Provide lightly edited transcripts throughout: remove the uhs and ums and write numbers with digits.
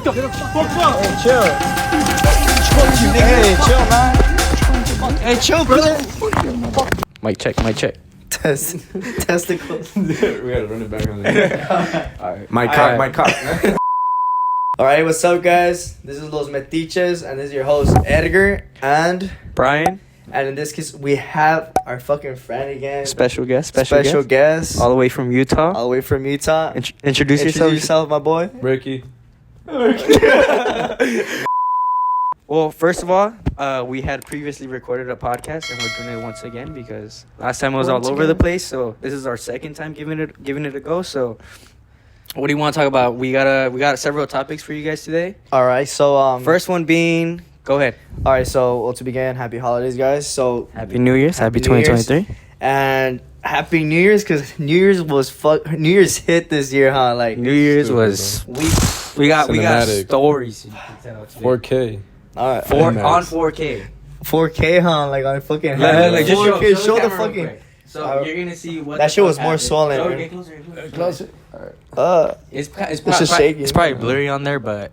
Shut the fuck up. Hey, chill. Hey, chill, man. Hey, chill, brother. Mic check. Testicles. We gotta run it back on there. Alright. My cock. Alright, what's up, guys? This is Los Metiches, and this is your host, Edgar, and Brian. And in this case, we have our fucking friend again. Special guest. Guest. All the way from Utah. All the way from Utah. Introduce yourself, my boy. Ricky. Well, first of all, we had previously recorded a podcast, and we're doing it once again because last time it was all over the place. So this is our second time giving it a go. So, what do you want to talk about? We got several topics for you guys today. All right, so first one being, go ahead. All right, so to begin, happy holidays, guys. So Happy New Year's, happy 2023, and happy New Year's, because New Year's hit this year, huh? Like New Year's was we got Cinematic. stories. You can tell today. 4K. all right, on IMAX. 4K. 4K, huh? Like on fucking Like, just 4K. Show the camera real fucking. quick. So you're gonna see what That the shit was fuck more happened. swollen, Show, man. get closer. It's It's just shaking. It's probably blurry on there, but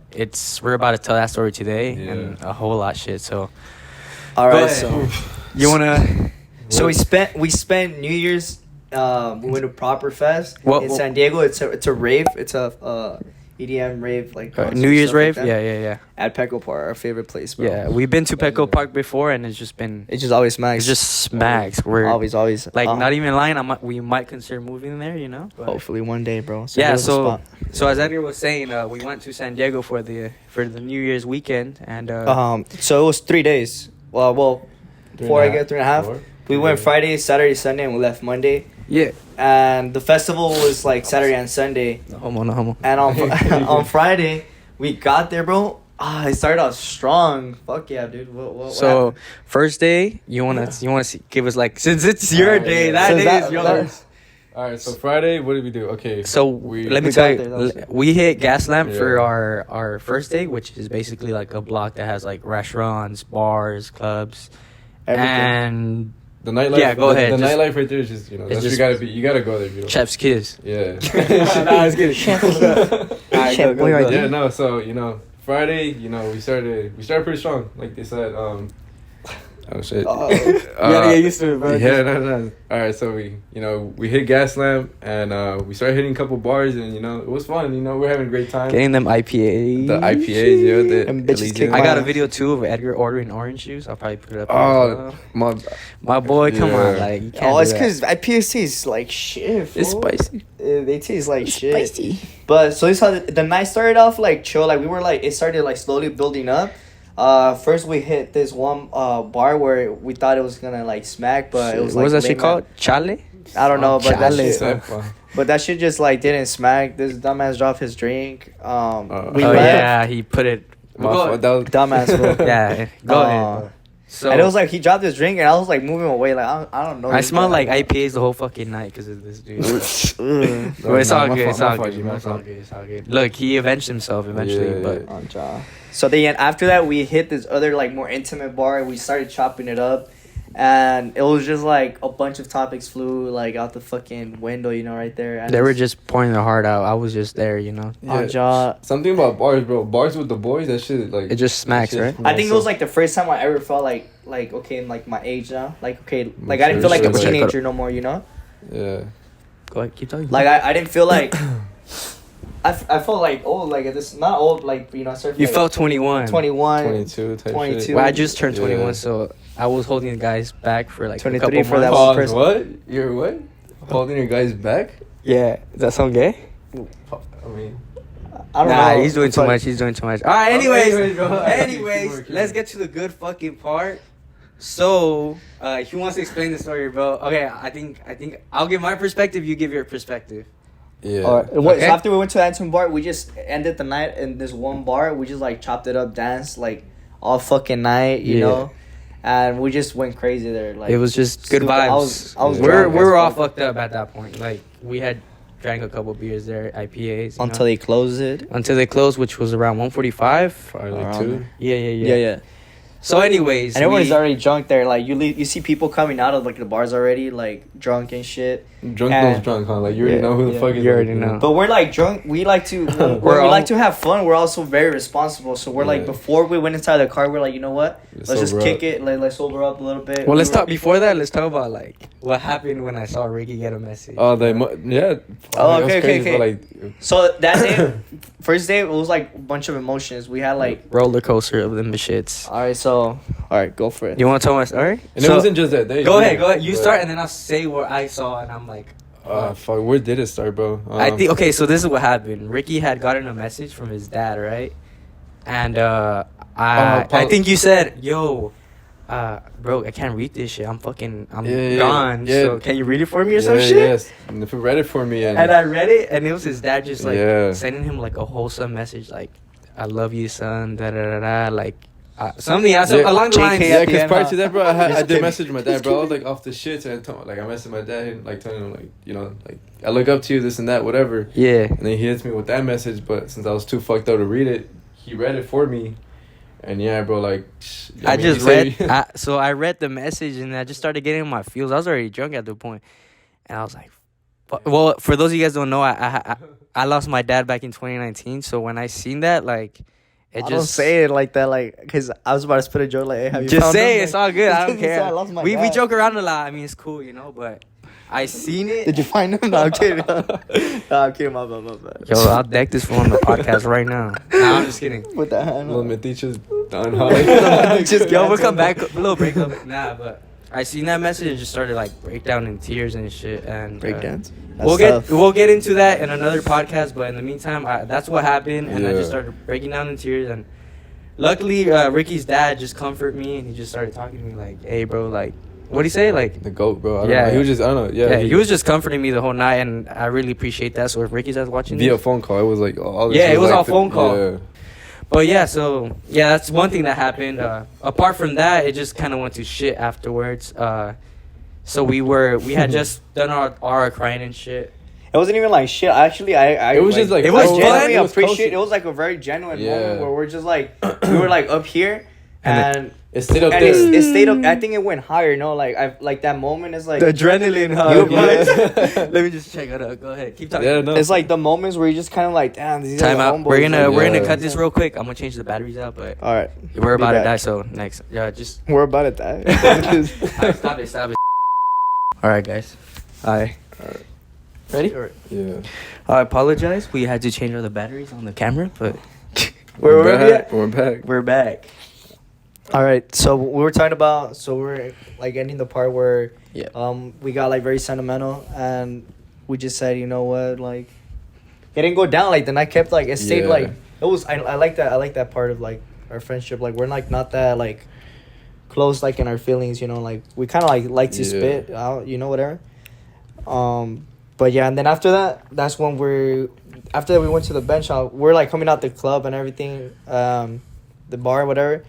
we're about to tell that story today Yeah. and a whole lot of shit. So all right. ahead. So You wanna? we spent New Year's. We went to Proper Fest in San Diego. It's a rave. It's a EDM rave, like New Year's stuff rave, like that. yeah. At Petco Park, our favorite place, bro. Yeah, we've been to Petco Park before, and it's just been It just always smacks. it's just smacks. We're always. like not even lying. We might consider moving there, you know. But Hopefully one day, bro. Yeah. there's a spot. So as Edgar was saying, we went to San Diego for the New Year's weekend, and So it was 3 days. Well, 4 I guess, 3.5. 4? We went Friday, Saturday, Sunday, and we left Monday. yeah, And the festival was like Saturday and Sunday. no homo. And on Friday, we got there, bro. It started out strong. Fuck yeah, dude. What So happened? first day, you wanna give us like, since it's your Oh, day, yeah. that Since day that- is yours. Alright, so Friday, what did we do? Okay. So let me we tell got there, that was you, it. we hit Gaslamp for Yeah. our first day, which is basically like a block that has like restaurants, bars, clubs, Everything. and The nightlife. Yeah, go ahead. The Just- nightlife right there is just, it's that's just- where you gotta go there. If you don't. Chef's Kiss. Yeah. nah, it's good. Chef boy right Yeah, there. no, so, Friday, we started pretty strong, like they said. Oh shit. Uh-oh. You gotta get used to it, bro. Yeah, no. All right, so we hit Gaslamp and we started hitting a couple bars and it was fun. We're having a great time. Getting them IPAs. The IPAs, the Them bitches kick I got a Wow. video too of Edgar ordering orange juice. I'll probably put it up. Oh, my boy, come on, Yeah. like you can't. Oh, it's do that. because IPAs taste like shit. It's fool. spicy. They taste like shit. But so it's how the night started off like chill. Like we were like it started like slowly building up. First we hit this one bar where we thought it was gonna like smack, but it was like what was that late shit called? Chale? night. I don't know, but that Chale. shit. But that shit just like didn't smack. This dumbass dropped his drink. We Oh left. yeah, he put it. Dumbass, bro. Yeah, go ahead. So And it was like he dropped his drink, and I was like moving away. Like I don't know. I this smelled guy. like IPAs the whole fucking night because of this dude. Ugh. But it's all good. It's all fault, good. my It's all fault. good. It's all good. Look, he avenged himself eventually, Yeah, but yeah. On jaw. So then after that we hit this other like more intimate bar. We started chopping it up, and it was just like a bunch of topics flew like out the fucking window, right there. And they were just pouring their heart out. I was just there, you know. on jaw. Something about bars, bro. Bars with the boys, that shit like It just smacks, that shit right? I think it was like the first time I ever felt like okay in like my age now. Like okay, like I didn't feel like a Sure. teenager no more. Yeah. Go ahead, keep talking. Like I didn't feel like. I felt like old, like this not old, like I started. You like, felt 21. 21, 22 type 22. shit. Well, I just turned Yeah. 21, so I was holding the guys back for like 23 a couple for that months. one Pause, person. what? You're what? Holding your guys back? Yeah, does that sound gay? I mean, I don't Nah, know. he's doing It's too like- much. He's doing too much. All right, anyways, go ahead. anyways, let's get to the good fucking part. So, he wants to explain the story, bro. Okay, I think I'll give my perspective. You give your perspective. yeah. Alright, Okay. so after we went to the Anton bar, we just ended the night in this one bar. We just like chopped it up, danced like all fucking night, you Yeah. know, and we just went crazy there. Like It was just good stupid. vibes. I was we drunk were as all fuck. fucked up at that point. Like we had drank a couple beers there, IPAs. until they closed it. until they closed, which was around 1:45. Probably like Around 2. there. Yeah. So, anyways, And everyone's already drunk there. Like you see people coming out of like the bars already, like drunk and shit. Drunk And- knows drunk, huh? Like you already know who the fuck is. you already like, know. But we're like drunk. We like to We're we like all- to have fun. We're also very responsible. So we're like Yeah. before we went inside the car, we're like, you know what? Let's Let's just sober kick up. it. Like let's sober up a little bit. Well, let's We were- talk. Before that, let's talk about like what happened when I saw Ricky get a message. Oh, Oh, yeah. That was okay, crazy, okay. but, like, So that day, first day, it was like a bunch of emotions. We had like. Roller coaster of them shits. All right, so all right, go for it. You want to tell my story? and it wasn't just that day. Go too, ahead. You but- start, and then I'll say what I saw, and I'm like. Fuck, where did it start, bro? I think okay, so this is what happened. Ricky had gotten a message from his dad, right? And I think you said, "Yo, bro, I can't read this shit. I'm gone. yeah. So can you read it for me or some shit?" Yes, and if you read it for me, and And I read it, and it was his dad just like Yeah. sending him like a wholesome message, like, "I love you, son." Da da da da. Like something else Yeah. along the JK lines. at yeah, the because end, prior huh? to that, bro, I Just did kidding. message my dad, bro. I was like off the shit, and I messaged my dad, like telling him, like, you know, like I look up to you, this and that, whatever. Yeah. And then he hits me with that message, but since I was too fucked up to read it, he read it for me. And yeah, bro, like I mean, just you say- read. So I read the message, and I just started getting in my feels. I was already drunk at the point, and I was like, "Well, for those of you guys who don't know, I lost my dad back in 2019. So when I seen that, like, it I just don't say it like that, like, because I was about to spit a joke, like, hey, have you just found say him? it's all good. I don't Just say, care. I lost my We dad. joke around a lot. I mean, it's cool, you know. But I seen it. Did you find him? No, I'm kidding. No, I'm kidding. My bad. Yo, I'll deck this fool on the podcast right now. Nah, I'm just kidding. With that hand. Little Metiches done, Just Yo, we'll come back. A little breakup. Nah, but I seen that message and just started like break down in tears and shit. And Breakdance. we'll get into that in another podcast. But in the meantime, that's what happened, and I just Yeah. started breaking down in tears. And luckily, Ricky's dad just comforted me, and he just started talking to me like, "Hey, bro, like, what'd he say? Like, The goat, bro. I don't Yeah. know. He was just, I don't know. Yeah, yeah, he was just comforting me the whole night, and I really appreciate that. So if Ricky's dad watching via this, phone call. It was like all this Yeah, it was like all phone call. Yeah. but yeah, so yeah, that's one thing that happened. Apart from that, it just kind of went to shit afterwards. So we had just done our crying and shit. It wasn't even like shit. Actually, I It was just like It was I fun. genuinely It was appreciate. close. It was like a very genuine Yeah. moment where we're just like we were like up here and It stayed up and there. it stayed up. I think it went higher. No, like I like that moment is like adrenaline, huh? Let me just check it out. Go ahead, keep talking. Yeah, no. it's like the moments where you just kind of like damn. These Time are out. homeboys, We're gonna like, cut this real quick. I'm gonna change the batteries out, but All right, we're about to back. die. So next, yeah, just we're about to die. stop it. All right, guys. Hi. Ready? Yeah. I apologize. We had to change all the batteries on the camera, but Where were we back. at? We're back. we're back. All right, so we were talking about. So we're like ending the part where Yeah. we got like very sentimental and we just said, you know what, like it didn't go down. Like the night kept like it stayed Yeah. like it was. I like that. I like that part of like our friendship. Like we're like not that like close like in our feelings. You know, like we kind of like to Yeah. spit out. You know, whatever. But yeah, and then after that, that's when after that we went to the bench. We're like coming out the club and everything, the bar, whatever.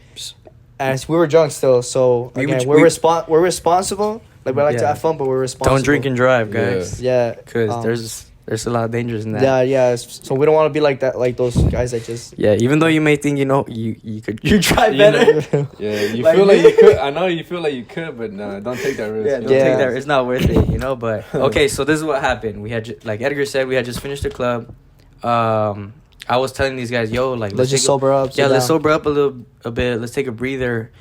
And we were drunk still, so again, we're responsible. Like we like to Yeah. have fun, but we're responsible. Don't drink and drive, guys. Yeah, Because there's a lot of dangers in that. yeah. So we don't want to be like that, like those guys that just Yeah, even though you may think you could try better. Yeah, you Like feel like me. you could. I know you feel like you could, but no, don't take that risk. Yeah, you know? Don't Yeah. take that. It's not worth it, you know. But okay, so this is what happened. We had like Edgar said, we had just finished the club. I was telling these guys, yo, like let's just take sober up. Yeah, sit let's down. sober up a bit. Let's take a breather,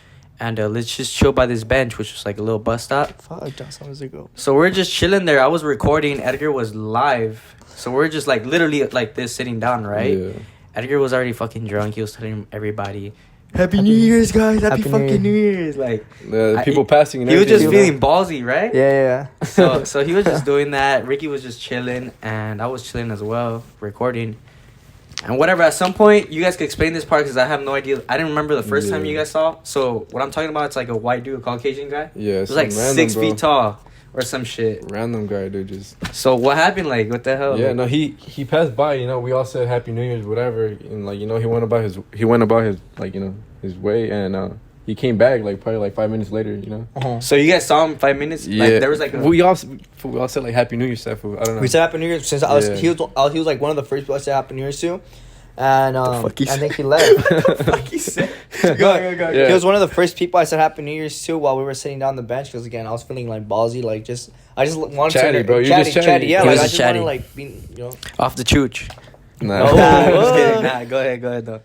and let's just chill by this bench, which was like a little bus stop. Fuck, that's how does it go? So we're just chilling there. I was recording. Edgar was live. So we're just like literally like this sitting down, right? Yeah. Edgar was already fucking drunk. He was telling everybody, "Happy New Year's, guys! Happy Happy fucking New New Year's!" Like The people passing and he was just everything. feeling ballsy, right? Yeah. So he was just doing that. Ricky was just chilling, and I was chilling as well, recording. And whatever, at some point, you guys could explain this part because I have no idea. I didn't remember the first time Yeah. you guys saw. So what I'm talking about, it's like a white dude, a Caucasian guy. Yeah, It was like some 6 random, feet tall or some shit. Random guy, dude. Just So what happened? Like, what the hell? yeah, Like, no, he passed by. You know, we all said Happy New Year's, whatever, and like you know, he went about his like you know his way, and he came back like probably like 5 minutes later. You know. Uh-huh. So you guys saw him 5 minutes? Yeah, Like, there was like a... we all said like Happy New Year stuff. I don't know. We said Happy New Year since Yeah. he was like one of the first people I said Happy New Year's to. And then he left. He said. Go. Yeah. He was one of the first people I said Happy New Year's to while we were sitting down the bench. Because again, I was feeling like ballsy, like I just wanted Chatty, to bro. You're just chatty. Yeah, He like was I just just wanted chatty. to like be, Off the chooch. Nah. Oh. Nah, I'm just kidding. Nah, go ahead though.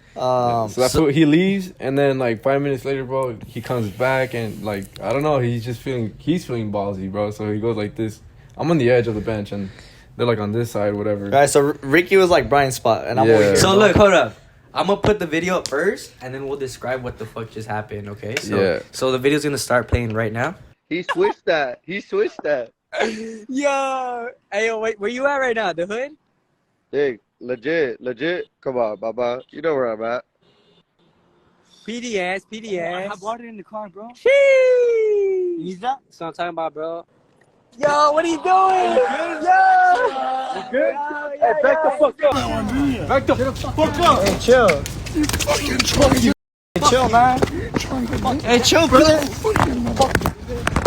So that's what he leaves, and then like 5 minutes later, bro, he comes back, and like I don't know, he's feeling ballsy, bro. So he goes like this. I'm on the edge of the bench, and they're like on this side, whatever. Right, so Ricky was like Brian's spot, and I'm over here. So look, hold up. I'm gonna put the video up first, and then we'll describe what the fuck just happened. Okay? So the video's gonna start playing right now. He switched that. Yo, hey, yo, wait, where you at right now? The hood? Dig, legit. Come on, Baba. You know where I'm at. PDS. I bought it in the car, bro. Sheesh. You need that? That's what I'm talking about, bro. Yo, what are you doing? Yo. Good? Hey, back the fuck up. Back the fuck up. Hey, chill. Hey, chill, man. Hey, chill, brother.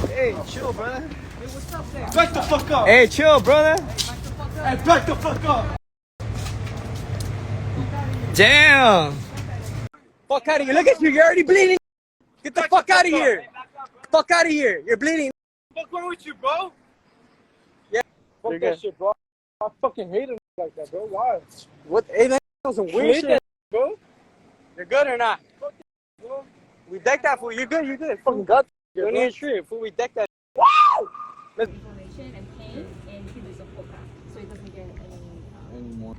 Hey, chill, brother. Back the fuck up. Hey, chill, brother. Hey, back the fuck up. Damn. Fuck out of here. Look at you. You're already bleeding. Get the fuck out of here. Fuck out of here. You're bleeding. What's wrong with you, bro? Fuck that shit, bro. I fucking hate him like that, bro. Why? What? Hey, man, some weird shit. bro. You're good or not? We decked that fool. You're good. Fucking got Don't need a trip. Fool, we decked that. Inflammation and pain, and he loses a full pack, so he doesn't get any more.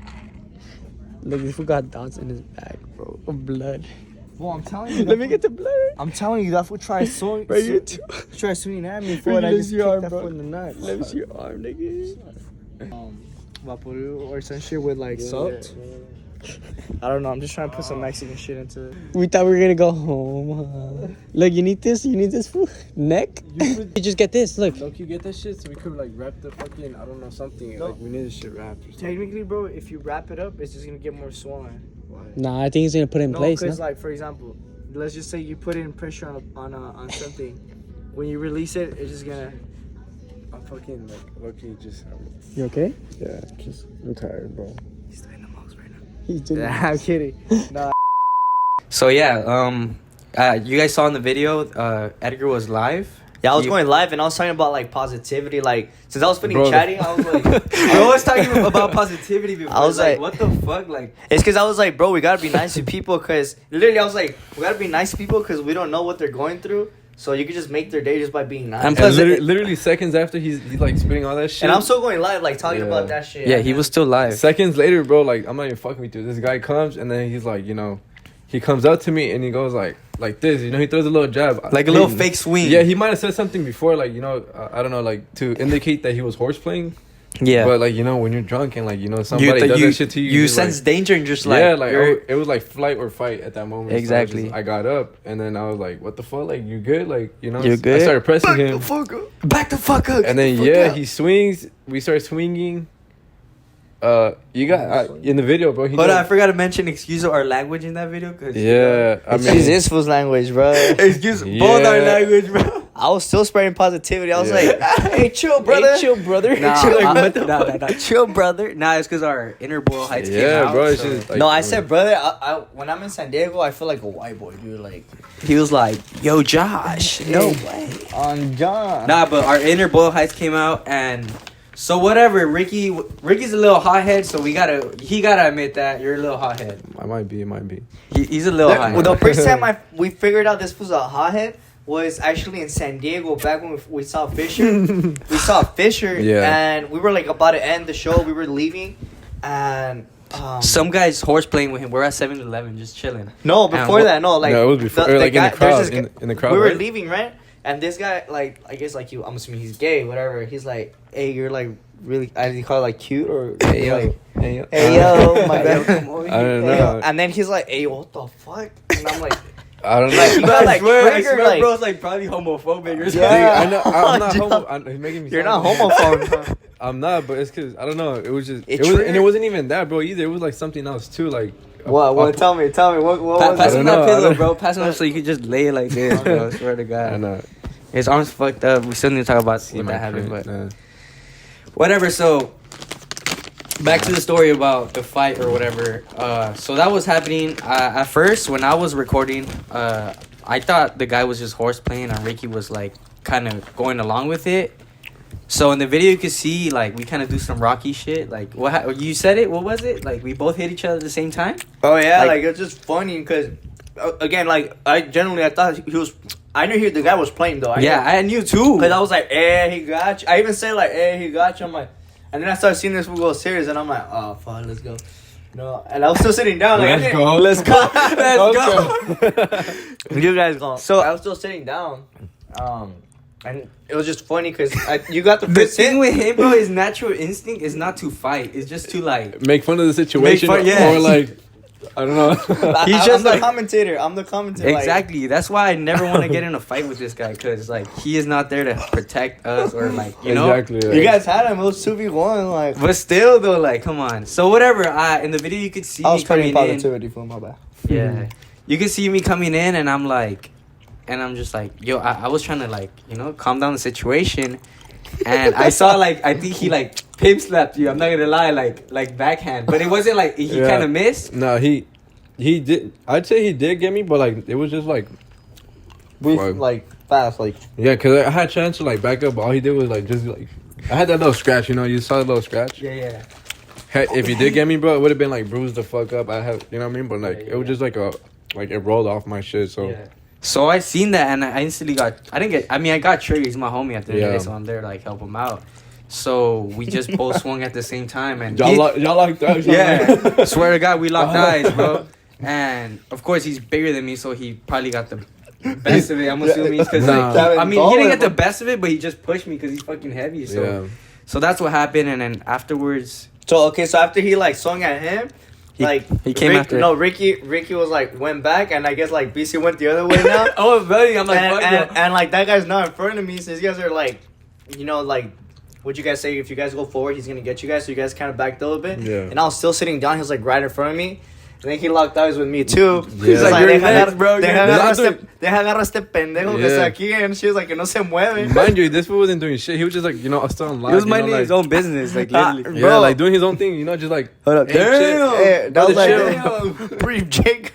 Look, this fool got dots in his bag, bro. Of blood. Well, I'm telling you. Let me get the blood. I'm telling you, that fool tried swinging. Right here, too. Tried swinging at me Bro, for it. you I lose just your kicked arm, that bro. fool in the nuts. Let me see your arm, nigga. Vaporu or some shit with like salt. I don't know. I'm just trying to put some Mexican shit into it. We thought we were gonna go home. Look, you need this? You need this fool? Neck? You just get this, look. Don't you get that shit? So we could like wrap the fucking, I don't know, something. No. Like we need this shit wrapped or something. Technically, bro, if you wrap it up, it's just gonna get more swollen. Nah, I think he's gonna put it in place, because no? like for example, let's just say you put in pressure on something. When you release it, it's just gonna. I'm fucking like lucky just. You okay? Yeah, I'm tired, bro. He's doing the most right now. He's doing I'm kidding. Nah. So yeah, you guys saw in the video, Edgar was live. Yeah, I was going live and I was talking about like positivity. Like since I was feeling Bro. chatty, I was like, I was talking about positivity before. I was like- what the fuck? Like, it's because I was like, bro, we gotta be nice to people. Cause literally, I was like, we gotta be nice to people because we don't know what they're going through. So you could just make their day just by being nice. And And plus, literally seconds after he's like spitting all that shit. And I'm still going live, like talking Yeah. about that shit. yeah, he was still live. Seconds later, bro, like I'm not even fucking with you. This guy comes and then he's like, you know, he comes up to me and he goes like this, you know, he throws a little jab, Like a little fake swing. Yeah, he might have said something before, like, you know, I don't know, like to indicate that he was horse playing. Yeah. But like, you know, when you're drunk and like, you know, somebody does that shit to you, You just, sense like, danger and just like, yeah, like you're- it was like flight or fight at that moment. So Exactly. I got up and then I was like, what the fuck? Like, you good? Like, you know, You're I good? started pressing him. back the fuck up. And then he swings. We start swinging. You got in the video, bro. But I forgot to mention excuse our language in that video. Cause Yeah, I mean, It's this fool's language, bro. excuse both our Yeah. language, bro. I was still spreading positivity. I was Yeah. like, hey, chill, brother. Hey, chill, brother. Nah, Chill, nah. Chill, brother. Nah, it's because our inner Boyle heights came yeah, out. bro. It's so just like, No, I said, brother, I when I'm in San Diego, I feel like a white boy, dude. Like, he was like, "Yo, Josh, no way." on John. Nah, but our inner Boyle heights came out, and so whatever. Ricky's a little hothead, so he gotta admit that you're a little hothead. I might be. He's a little hothead. The first time we figured out this was a hothead was actually in San Diego back when we saw Fisher. We saw Fisher, Yeah. and we were like about to end the show. We were leaving, and Some guy's horse playing with him. We're at 7-Eleven just chilling. no, before that, no, like No, it was before. Like in the crowd. there's this In the crowd. we were right? leaving, right? And this guy, like, I guess like you, I'm assuming he's gay, whatever. He's like, hey, you're like really, I did he call it like cute or Hey, yo. like, Hey, yo. hey yo, my bad. I don't Hey, know. yo. And then he's like, hey, what the fuck? And I'm like, I don't know. Like, you got like triggered, like, bro's like probably homophobic or something. Yeah. I know. I'm not Dude. homo. He's making me. you're sound not bad. homophobe. I'm not, but it's because I don't know. It was just. It It was, and triggered. it wasn't even that, bro. Either it was like something else too. Like What? Tell me. What was Pass it? him don't know, that I pillow, don't- bro. Pass him up so you can just lay it like this, bro. I swear to I God. know. His arm's fucked up. We still need to talk about See what my that happened, print, but whatever. So back to the story about the fight or whatever. So that was happening. At first, when I was recording, I thought the guy was just horseplaying and Ricky was like kind of going along with it. So in the video, you could see like we kind of do some Rocky shit. Like you said it. What was it? Like we both hit each other at the same time. Oh yeah, like it's just funny because again, like I thought he was. I knew the guy was playing though. I knew too. Cause I was like, he got you. I even said like, he got you. I'm like, and then I started seeing this fool go serious, and I'm like, oh fuck, let's go. No, and I was still sitting down. Like, Let's go. Let's go. You guys go. So I was still sitting down. And it was just funny because you got the the first thing hit. with him, bro, his natural instinct is not to fight. It's just to like Make fun of the situation, Make fun- yeah. or like, I don't know. He's just I'm the like- commentator. I'm the commentator. exactly. That's why I never want to get in a fight with this guy because like he is not there to protect us or like you know. Exactly. Like, you guys had him. It was 2v1. Like But still, though, like, come on. So whatever. In the video, you could see I was me coming putting in. positivity for my bad. Yeah, you could see me coming in, and I'm like, and I'm just like, yo, I was trying to like, you know, calm down the situation, and I saw like, I think he like pimp slapped you. I'm not gonna lie, like backhand, but it wasn't like he kind of missed. No, he did. I'd say he did get me, but like it was just like, Fast, like yeah, cause I had a chance to like back up. But all he did was like just like I had that little scratch. You know, you saw the little scratch. Yeah. Hey, if he did get me, bro, it would have been like bruised the fuck up. I have, you know what I mean? But like it was just like it rolled off my shit. So Yeah. So I seen that and I instantly I got triggered. He's my homie at the end of the day, so I'm there to like help him out. So we just both swung at the same time and y'all like that? yeah. Swear to God, we locked eyes, bro. And of course he's bigger than me, so he probably got the best of it. I'm assuming because Nah. he didn't get the best of it, but he just pushed me because he's fucking heavy. So so that's what happened, and then afterwards. So after he like swung at him, he came after. No, Ricky was like went back, and I guess like BC went the other way now. Oh, buddy, I'm like, and like that guy's not in front of me, so you guys are like, you know, like, what'd you guys say? If you guys go forward, he's gonna get you guys. So you guys kind of backed a little bit. Yeah. And I was still sitting down. He was like right in front of me. And then he locked eyes with me too. Yeah. He's like, you're next, bro. Deja agarra este pendejo que está aquí. And she was like, que no se mueve. Mind you, this fool wasn't doing shit. He was just like, you know, still on live. He was you know, minding like, his own business, like literally. Yeah, like doing his own thing, you know, just like. Hold up. Hey, Damn. Hey, that was Brother, like, brief Jake.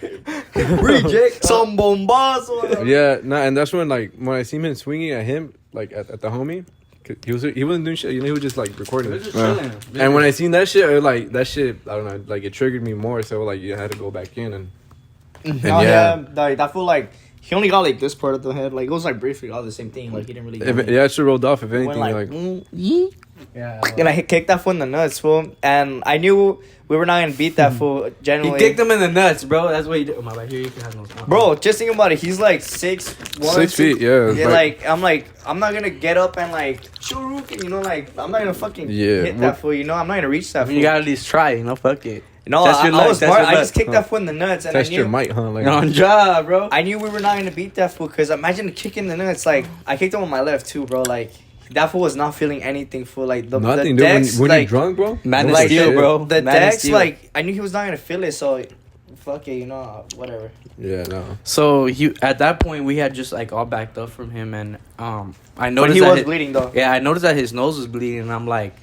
Brief Jake. Some bombazo. Yeah, and that's when like when I seen him swinging at him, like at the homie, 'cause he wasn't doing shit. You know, he was just like recording. And when I seen that shit, I don't know, like it triggered me more. So like you had to go back in and Like I feel like he only got like this part of the head. Like it was like briefly all the same thing. Like he didn't really. it should rolled off. If anything, like, Yeah. and I kicked that fool in the nuts, fool. And I knew we were not gonna beat that fool. He Generally, kicked him in the nuts, bro. That's what he did. Oh, my bad. Here, you can have no smile. bro. Just think about it. He's like 6'1", 6 feet. Yeah. Yeah, like I'm not gonna get up and like you know, like I'm not gonna fucking hit that fool. You know, I'm not gonna reach that fool. You gotta at least try, you know, fuck it. No, Test your luck, I was test smart. your I just luck. kicked that fool in the nuts, and Test I your knew might, huh? Like On job, bro. I knew we were not gonna beat that fool. Cause imagine kicking the nuts. Like I kicked him on my left too, bro. Like that fool was not feeling anything, fool. Like the nothing, the dude. decks, When like, you're drunk, bro. Man of like, steel, shit. bro. The Man of decks, steel. like I knew he was not gonna feel it, so fuck it, you know, whatever. Yeah, no. So at that point we had just like all backed up from him, and I But noticed he that was bleeding though. Yeah, I noticed that his nose was bleeding, and I'm like,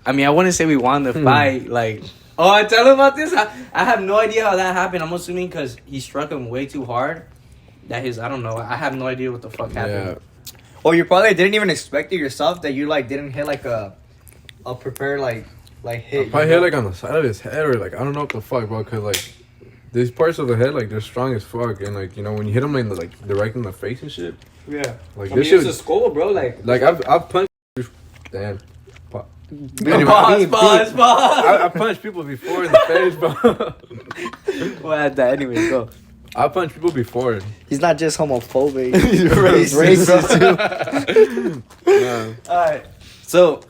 I mean, I wouldn't say we won the fight, like. Oh, I tell him about this. I have no idea how that happened. I'm assuming because he struck him way too hard. I don't know. I have no idea what the fuck happened. Yeah. Or you probably didn't even expect it yourself that you like didn't hit like a prepared like hit. If I hit like on the side of his head or like I don't know what the fuck, bro. Cause like these parts of the head like they're strong as fuck, and like you know when you hit them like direct in the face and shit. Yeah. Like I this mean, it's shit. a skull, bro. Like I've punched. Damn. Anyway, pause. I punched people before in the face, bro. Well, at that anyway, go. I punched people before. He's not just homophobic. He's racist too. Yeah. Alright. So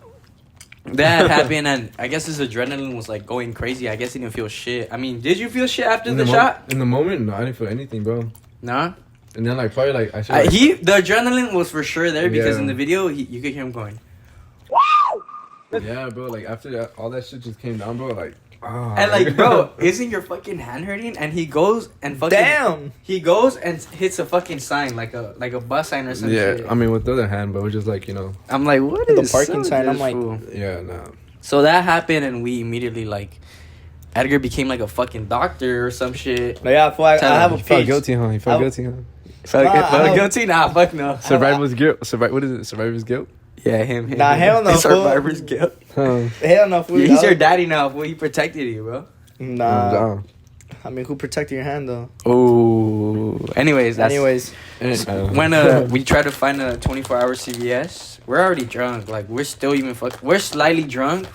that happened, and I guess his adrenaline was like going crazy. I guess he didn't feel shit. I mean, did you feel shit after the shot? In the moment, no, I didn't feel anything, bro. Nah. And then like probably like I should. The adrenaline was for sure there because Yeah. in the video you could hear him going. Yeah, bro. Like after that, all that shit just came down, bro. Like. And like, bro, isn't your fucking hand hurting? And he goes and fucking Damn. He goes and hits a fucking sign like a bus sign or something. Yeah, shit. I mean with the other hand, but it was just like you know. I'm like, what The is parking up with sign, I'm this like- fool? Yeah, no. So that happened, and we immediately like Edgar became like a fucking doctor or some shit. No, yeah, I have a He felt page. guilty, huh? He felt guilty, huh? Felt guilty? Nah, fuck no. Survivor's guilt. What is it? Survivor's guilt? Yeah, him. Nah, hell no, fool. Survivor's guilt. Huh. Hell no, fool. Yeah, he's your daddy now, fool. He protected you, bro. Nah. I mean, who protected your hand though? Oh. Anyways, when we tried to find a 24-hour CVS, we're already drunk. Like we're still we're slightly drunk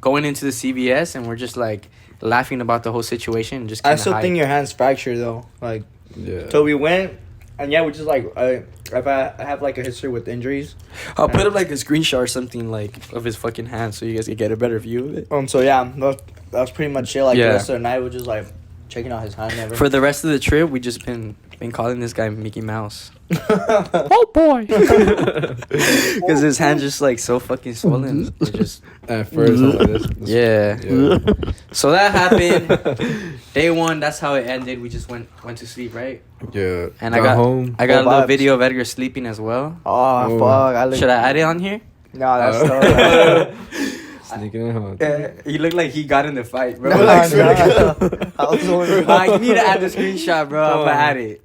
going into the CVS, and we're just like laughing about the whole situation. And just I still think your hand's fractured though. Like, yeah. So we went, and yeah, we just like I have like a history with injuries. I'll put up like a screenshot or something like of his fucking hand so you guys can get a better view of it. So yeah, that was pretty much it. Like the rest of the night, we're just like checking out his hand. For the rest of the trip, we just been calling this guy Mickey Mouse. Oh boy, because his hand's just like so fucking swollen. It just at first, like this. Yeah. So that happened. Day one, that's how it ended. We just went to sleep, right? Yeah. And got home. I got a little video of Edgar sleeping as well. Oh fuck! Should I add it on here? No, that's Sneaking in, huh? Yeah, he looked like he got in the fight, bro. No, Like, no. you need to add the screenshot, bro. I'm gonna add it.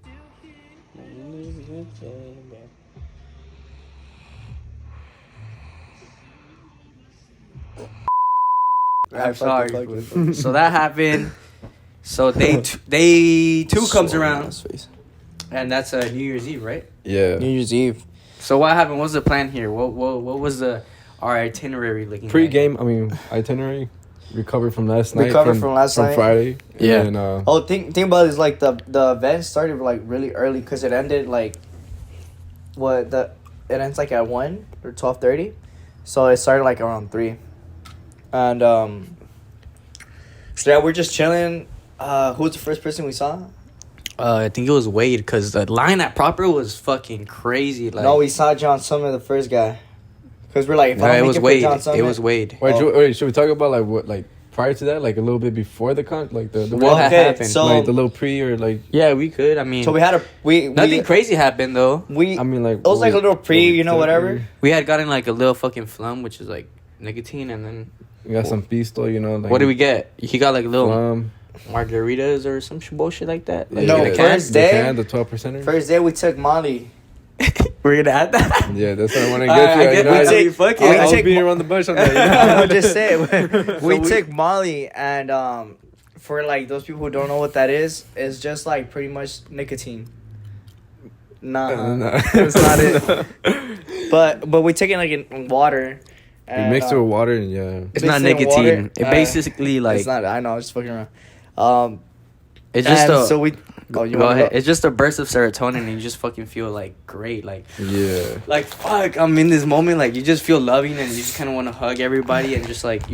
I'm sorry. So that happened. So day two comes around, and that's New Year's Eve, right? Yeah. New Year's Eve. So what happened? What was the plan here? What was our itinerary looking Pre-game, itinerary. Recovered from last night. From Friday. Yeah. And, think about it, is like the event started like really early because it ended like it ends like at 1 or 12:30, so it started like around 3, and so yeah, we're just chilling. Who was the first person we saw? I think it was Wade, because the line at Proper was fucking crazy. Like, No, we saw John Summit, the first guy. Because we're like, if I it don't was make Wade. John Summit, It was Wade. Wait, should we talk about like what like prior to that, like a little bit before the like the What had happened? So like the little pre or like Yeah, we could. I mean, so we had nothing crazy happened though. We I mean like it was like a little pre, whatever. We had gotten like a little fucking flum, which is like nicotine, and then we got some pisto, like what did we get? He got like little flum. margaritas or some bullshit like that. Like No, in a can? first day, the 12%. First day we took Molly. We're gonna add that. Yeah, that's what I want to get to. I was being around the bush on that. I'll just say it. We took Molly, and for like those people who don't know what that is, it's just like pretty much nicotine. Nah, that's not it. But we take it like in water. We mixed it with water, and yeah. It's not nicotine. Water, it basically like it's not. I know. I'm just fucking around. It's just so we. Go ahead. It's just a burst of serotonin, and you just fucking feel like great, like yeah, like fuck. I'm in this moment, like you just feel loving, and you just kind of want to hug everybody, and just like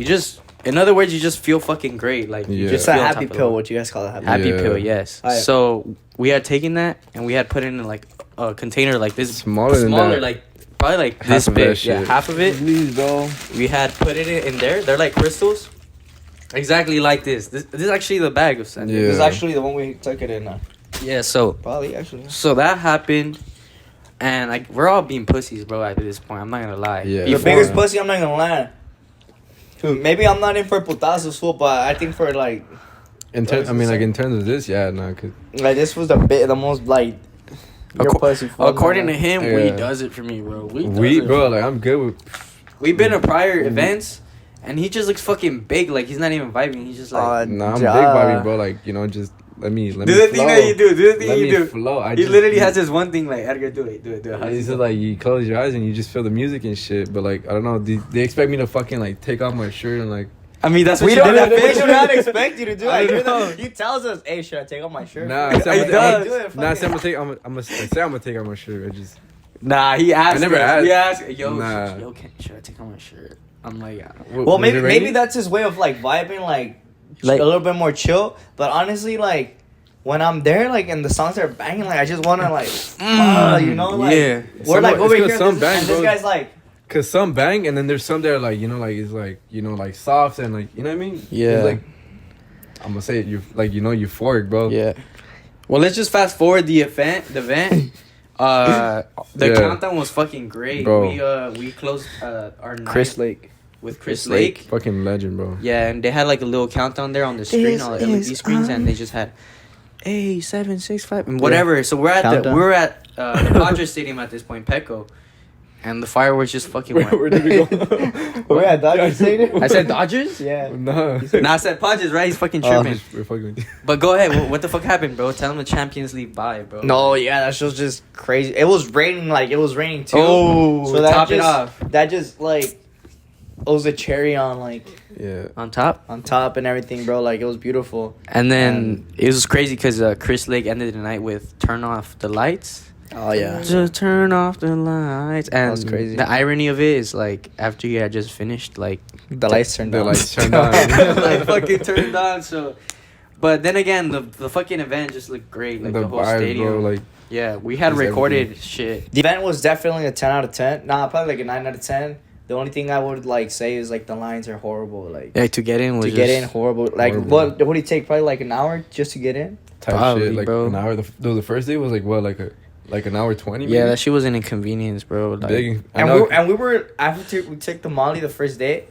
in other words, you just feel fucking great, like you just it's a feel happy pill. What you guys call it? Happy pill, yes. Right. So we had taken that, and we had put it in like a container like this, smaller than that. like probably like Half this of big, that shit. half of it. Please, bro. We had put it in there. They're like crystals. Exactly like this. This is actually the bag of scent. Yeah. This is actually the one we took it in. Yeah, so Probably actually. so that happened, and like we're all being pussies, bro. At this point, I'm not gonna lie. Yeah. The biggest pussy, I'm not gonna lie. Maybe I'm not in for putazos, fool, but I think for like. in terms of this, yeah, no, cause Like this was the most like. Your pussy. Fool, According to him, Yeah. weed does it for me, bro. bro, like I'm good with. We've been to prior events, and he just looks fucking big. Like he's not even vibing. He's just like. Nah, I'm big vibing, bro. Like just let me Do the thing that you do. Do the thing Let you me do. flow. He literally has this one thing like Edgar, do it. It's just like you close your eyes and you just feel the music and shit. But like I don't know, they expect me to fucking like take off my shirt and like. I mean, that's what We you don't did. we do not expect you to do I it. know. He tells us, "Hey, should I take off my shirt?" Nah, He does. Do Nah, it. say I'm gonna take off my shirt. I just. Nah, he asked. I never us. asked. He asked, yo, Nah. should I take off my shirt? I'm like, yeah. Well, Was it maybe raining? that's his way of like vibing, like Like- a little bit more chill. But honestly, like when I'm there, like and the songs are banging, like I just wanna like, you know, like yeah. we're like over here, some this, bang, and this bro. guy's like, Cause some bang and then there's some that are like like it's like like soft and like you know what I mean? Yeah. It's like I'm gonna say it, you like euphoric, bro. Yeah. Well, let's just fast forward the event. The Yeah. countdown was fucking great. Bro. We closed our night. Chris Lake. with Chris Lake. Fucking legend, bro. Yeah, and they had like a little countdown there on the screen, all the LED screens, and they just had 8, 7, 6, 5, and whatever. So we were at the Padres Stadium at this point, Petco, and the fireworks just fucking went. Where did we go? We're at Dodgers Stadium. I said Dodgers? Yeah. No. Nah, I said Padres, right? He's fucking tripping. We're fucking. But go ahead. What the fuck happened, bro? Tell him the Champions League bye, bro. No, yeah, that show's just crazy. It was raining, too. Oh, so that top it just, off. That just like it was a cherry on Yeah. On top? on top and everything, bro. Like it was beautiful. And then it was crazy because Chris Lake ended the night with "Turn Off the Lights." Oh yeah. Just turn off the lights. And was crazy. the irony of it is, like, after you had just finished, like, The lights turned The on. lights turned on. like fucking turned on. So, but then again, the fucking event just looked great. Like the whole vibe, stadium. bro, like Yeah, we had Just recorded shit. The event was definitely a 10 out of 10. Nah, probably like a 9 out of 10. The only thing I would like say is like the lines are horrible. Like Yeah, to get in was to get in, horrible. Like horrible. what would it take? Probably like an hour just to get in. type Probably, shit. Like bro. an hour. The first day was like what, like an hour 20. Yeah, that shit was an inconvenience, bro. Like, big. I And know. we were after we took the Molly the first day.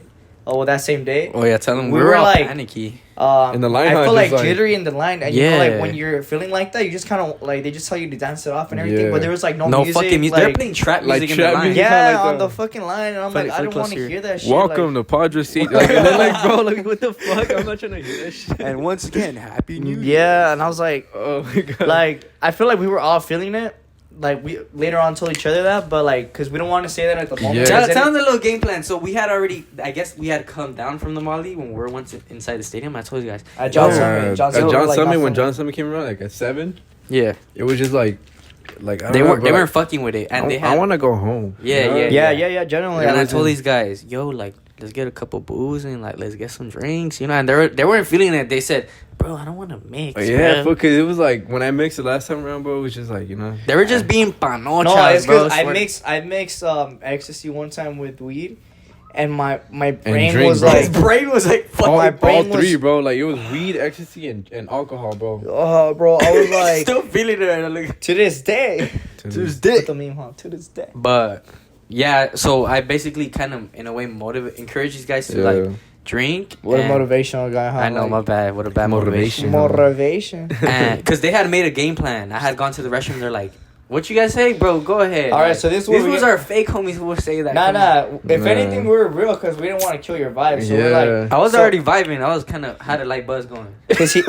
Oh, well, that same day. oh yeah, tell them We we were were all like- panicky. In the line, I huh, feel like just like- jittery in the line, and you know, Yeah. like when you're feeling like that, you just kind of like they just tell you to dance it off and everything. Yeah. But there was like no music. fucking music. They're Like, playing trap like music in trap the line. music. yeah, Like on the- the fucking line, and I'm Play- like, I play don't want to closer. hear that shit. Welcome like, to Padres seat. Like, and then like, bro, like what the fuck? I'm not trying to hear that shit. And once again, happy New Year. yeah, and I was like, Oh my god. like I feel like we were all feeling it. Like we later on told each other that, but like, cause we don't want to say that at the moment. Yeah. Tell, 'Cause then tell them the little game plan. So we had already, I guess we had come down from the Molly when we were once inside the stadium. I told you guys. at John At Summit, John Summit, like, Summit, not when feeling John Summit came around, like at 7, Yeah, it was just like I don't they know, weren't bro, they like, weren't fucking with it, and they had. I want to go home. Yeah, you know? yeah, yeah, generally. and I was told in- these guys, yo, like, let's get a couple booze and like let's get some drinks, you know. And they weren't feeling it. They said, bro, I don't want to mix. Yeah, bro. because it was like when I mixed it last time around, bro, it was just like, you know. They were just being panochas, No, it's bro. because I mixed ecstasy one time with weed, and my brain drink, was bro. His like, brain was like, fuck. all, my all brain was- three, bro. Like it was weed, ecstasy, and alcohol, bro. oh, bro, I was like, Still feeling it. And I'm like, to this day, To Put the meme, huh? To this day. but yeah, so I basically kind of in a way encourage these guys to Yeah. like drink. What a and- motivational guy, huh? I know, Like, my bad. What a bad motivation. motivation. And because they had made a game plan. I had gone to the restroom. They're like, "What you guys say, bro? Go ahead." All right, Like, so this these was was our fake homies who would say that. Nah. If Nah. anything, we were real because we didn't want to kill your vibe. So we're Yeah. like, I was so- already vibing. I was kind of had a light buzz going. Cause he,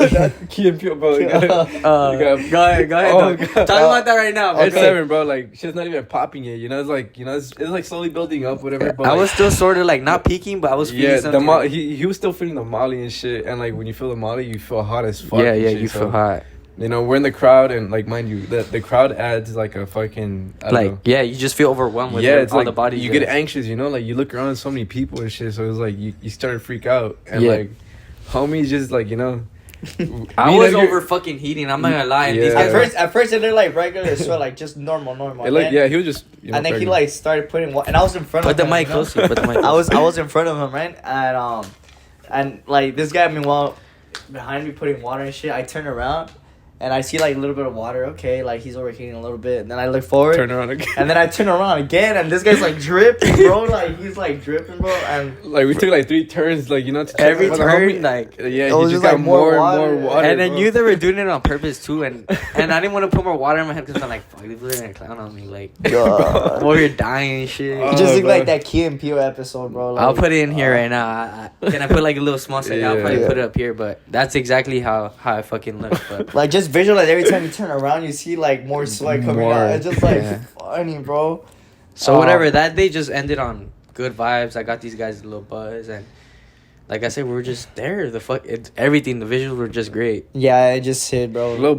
Key and Peele, bro. You gotta- Go ahead. Oh, though. God. Talk about that right now. It's Okay. 7, bro. Like shit's not even popping yet. You know, it's like it's like slowly building up, whatever. But I like, was still sort of like not peaking, but I was feeling yeah. something. He was still feeling the Molly and shit, and like when you feel the Molly, you feel hot as fuck. Yeah, and yeah, shit, you so, feel hot. You know, we're in the crowd, and like mind you, the crowd adds like a fucking I don't Like, know. yeah, you just feel overwhelmed with Yeah, it's all like the bodies. you get anxious, you know, like you look around so many people and shit, so it's like you start to freak out, and Yeah. like homies just like, you know, I me and was Edgar- over fucking heating. I'm not gonna lie. And these Yeah. guys at first it looked like regular sweat, like just normal. it like Then- yeah, he was just and then he pregnant. like started putting and I was in front put of the him. mic you know? closer. Put the mic. I Closer. was in front of him, right? And like this guy, meanwhile, behind me putting water and shit. I turn around and I see like a little bit of water. Okay, like he's overheating a little bit. And then I look forward. turn around again. And then I turn around again, and this guy's like dripping, bro. Like he's like dripping, bro. And Like we took like 3 turns, like you know, to check Every for the turn, homie. like, yeah, it he was just just, got like, more more and more water. water. and I bro. knew they were doing it on purpose too, and I didn't want to put more water in my head because I'm like, fuck, these people are gonna clown on me, like, God. while you're dying and shit. He just looked bro. like that Key and Peele episode, bro. Like, I'll put it in here right now. Can I put like a little small second? I'll probably Yeah. put it up here, but that's exactly how I fucking look. But Like just visualize every time you turn around, you see like more sweat coming More. out. It's just like Yeah. funny, bro. so whatever, that day just ended on good vibes. I got these guys a little buzz, and like I said, we were just there. Everything, the visuals were just great. Yeah, it just hit, bro. Low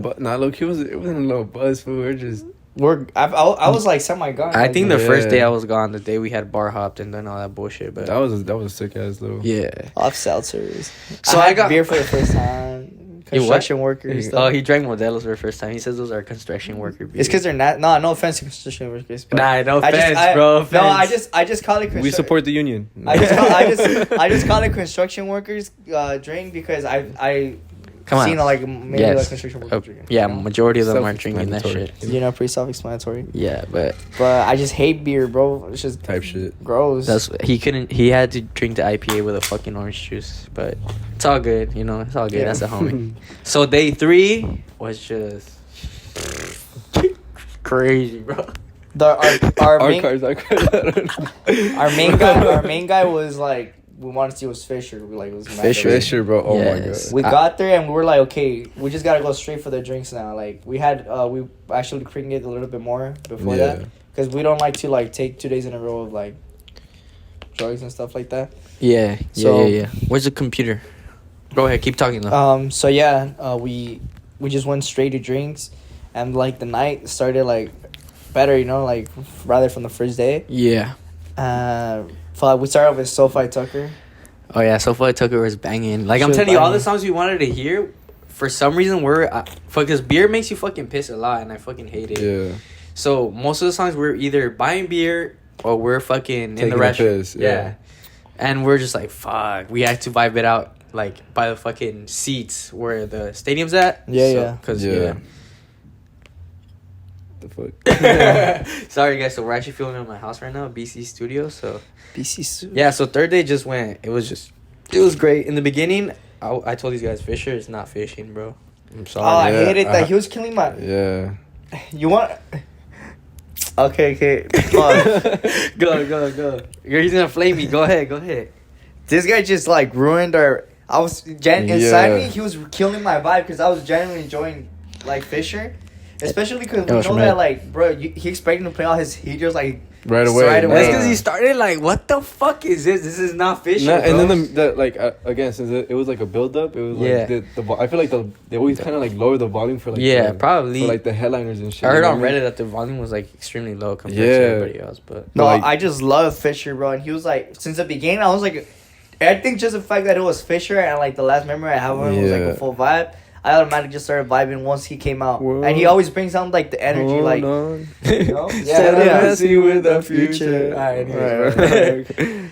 key it wasn't a little buzz, fool. We're just I was like semi gone. I think the first day Yeah. I was gone, the day we had bar hopped and done all that bullshit. But that was a sick ass little. yeah. off seltzers. So I I had got- beer for the first time. You what? Construction workers. Oh, Stuff. he drank Modelo's for the first time. He says those are construction worker beers. It's because they're not. No offense to construction workers. But Nah, no I offense, just, bro. No, I just call it. We support the union. I just call it construction workers drink because Come on. Seen like maybe Yes. like construction workers drinking. Yeah, you know? majority of them aren't drinking that shit. You know, pretty self-explanatory. Yeah, but But I just hate beer, bro. It's just Type shit. gross. he had to drink the IPA with a fucking orange juice, but it's all good, you know. It's all good. Yeah. That's a homie. So day 3 was just crazy, bro. Our main Our our main guy was like, we wanted to see was Fisher. We like was mad at him. Fisher, bro. Oh my Yes. god. We got there and we were like, okay, we just gotta go straight for the drinks now. Like we had we actually cranked it a little bit more before that because we don't like to like take 2 days in a row of like drugs and stuff like that. Yeah, So- yeah. Where's the computer? Go ahead, keep talking though. So yeah, we just went straight to drinks, and like the night started like better, you know, like rather from the first day. Yeah. We started off with SoFi Tucker. Oh yeah, Sofa Tucker was banging. Like She I'm was telling you, all the banging. songs we wanted to hear, for some reason because beer makes you fucking piss a lot, and I fucking hate it. Yeah. So most of the songs we're either buying beer or we're fucking in Taking the a restroom. piss, Yeah. yeah. And we're just like, fuck. We had to vibe it out like by the fucking seats where the stadium's at. Yeah, yeah. Cause Yeah. The fuck. Sorry guys, so we're actually filming in my house right now, BC Studio. So BC. yeah, so third day just went. It was great. In the beginning, I told these guys Fisher is not fishing, bro. I'm Oh, sorry. I Yeah, hated that. He was killing my. Yeah. You want? Okay. Fuck. Go. He's gonna flame me. Go ahead. This guy just like ruined our. I was inside Yeah. me. He was killing my vibe because I was genuinely enjoying like Fisher, especially because we know Schmidt. that like bro, he expected to play all his. He just like Right away. Right away. That's Nah. because he started like, what the fuck is this? This is not Fisher. Nah, and bro. then the like again, since it was like a build up, it was like Yeah. I feel like they always kind of like lower the volume for like Yeah, the, probably. for like the headliners and shit. I heard you know on what I Reddit mean? that the volume was like extremely low compared Yeah. to everybody else, but no. Like- I just love Fisher, bro, and he was like since the beginning. I was like, I think just the fact that it was Fisher and like the last memory I have of him was like Yeah. a full vibe. I automatically just started vibing once he came out, and he always brings out like the energy, like you know, Messy with the future. Alright, anyways,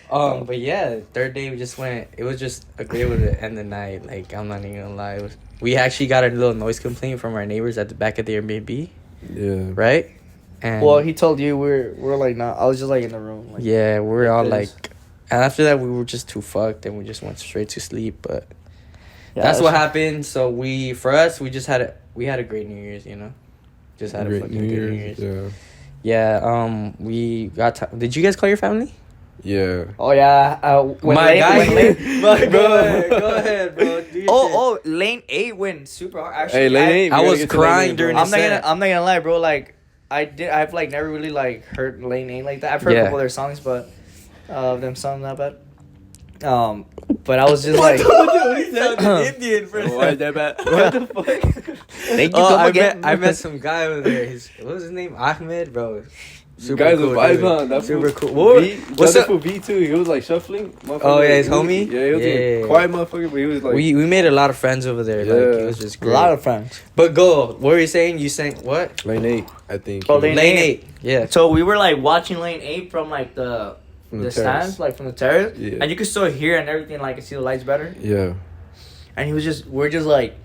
bro. But yeah, third day we just went. It was just a great way to end the night. Like I'm not even gonna lie, we actually got a little noise complaint from our neighbors at the back of the Airbnb, Yeah. right? And Well, he told you we're like not. I was just like in the room. Like, yeah, we're all this. like, and after that we were just too fucked, and we just went straight to sleep. But yeah, that's what happened. So we just had a great New Year's, you know, just had a Great fucking New good New Year's. Year's. Yeah. Yeah. We got. Did you guys call your family? Yeah. Oh yeah, when My Lane, guy. when Lane, Go ahead, bro. Do your shit. oh, Lane 8 went super hard. Actually, Hey, Lane 8. I we gotta was get to crying Lane 8, bro. during I'm not set. gonna lie, bro. Like I've like never really like heard Lane 8 like that. I've heard a Yeah. couple of their songs, but them songs not bad. But I was just like, Indian for a Why second. that bad? What the fuck? thank you, Oh, come I again. met some guy over there. What was his name? Ahmed, bro. You guys are vibes, dude. huh? That Super fool- cool. What? What's What's that up? for V too? He was like shuffling. Motherfucker. Oh, yeah, his He was- homie? Yeah, he was Yeah. a quiet motherfucker, but he was like. We made a lot of friends over there. Like Yeah. it was just A great. lot of friends. But go. What were you saying? You saying what? Lane 8, I think. Oh, Lane Lane 8. 8. Yeah. So we were like watching Lane 8 from like the From the stands, terrace. like from the terrace, Yeah. and you could still hear and everything. Like, see the lights better. Yeah. And we're just like